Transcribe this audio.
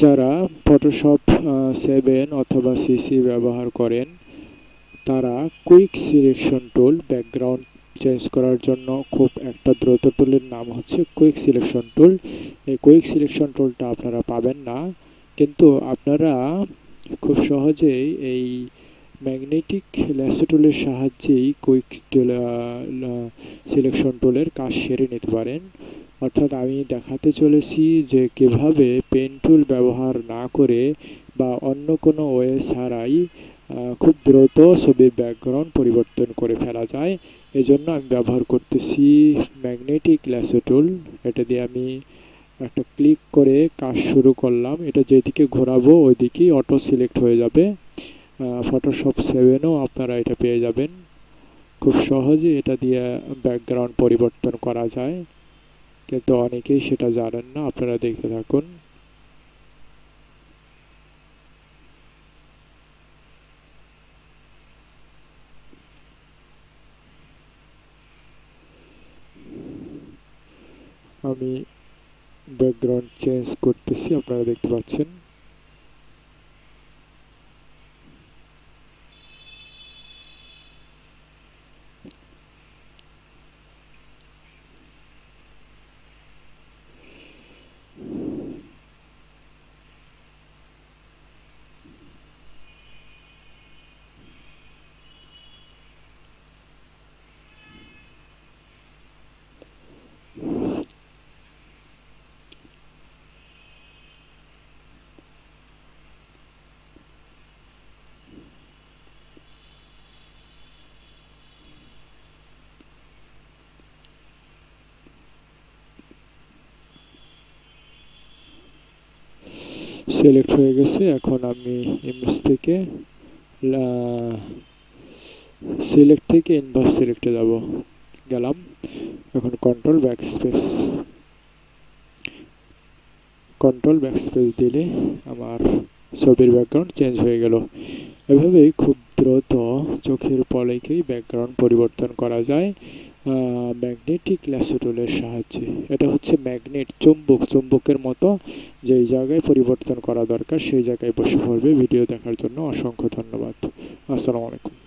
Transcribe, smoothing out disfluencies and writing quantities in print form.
যারা ফটোশপ 7 অথবা সিসি ব্যবহার করেন তারা quick selection tool background change করার জন্য খুব একটা দ্রুত টুলের নাম হচ্ছে কুইক সিলেকশন টুল। এই কুইক সিলেকশন টুলটা আপনারা পাবেন না, কিন্তু আপনারা খুব সহজেই এই ম্যাগনেটিক ল্যাসো টুলের সাহায্যেই কুইক সিলেকশন টুলের কাজ সেরে নিতে পারেন। অর্থাৎ আমি দেখাতে চলেছি যে কিভাবে পেন টুল ব্যবহার না করে বা অন্য কোনো ওয়ে ছাড়াই খুব দ্রুত ছবির ব্যাকগ্রাউন্ড পরিবর্তন করে ফেলা যায়। এজন্য আমি ব্যবহার করতেছি ম্যাগনেটিক ল্যাসো টুল। এটা দিয়ে আমি একটা ক্লিক করে কাজ শুরু করলাম, এটা যেদিকে ঘোরাবো ওই দিকেই অটো সিলেক্ট হয়ে যাবে। ফটোশপ 7-ও আপনারা এটা পেয়ে যাবেন। খুব সহজে এটা দিয়ে ব্যাকগ্রাউন্ড পরিবর্তন করা যায়, কিন্তু অনেকেই সেটা জানেন না। আপনারা দেখতে থাকুন। আমি ব্যাকগ্রাউন্ড চেঞ্জ করতেছি, আপনারা দেখতে পাচ্ছেন। সিলেক্ট হয়ে গেছে। এখন আমি ইমেজ থেকে সিলেক্ট থেকে ইনভার্স সিলেক্টে যাব, গেলাম। এখন কন্ট্রোল ব্যাকস্পেস দিলে আমার ছবির ব্যাকগ্রাউন্ড চেঞ্জ হয়ে গেল। এভাবেই খুব দ্রুত চোখের পলকেই ব্যাকগ্রাউন্ড পরিবর্তন করা যায় ম্যাগনেটিক ল্যাসো টুলের সাহায্যে। এটা হচ্ছে ম্যাগনেট, চুম্বকের মতো। যেই জায়গায় পরিবর্তন করা দরকার সেই জায়গায় বসে পড়বে। ভিডিও দেখার জন্য অসংখ্য ধন্যবাদ। আসসালামু আলাইকুম।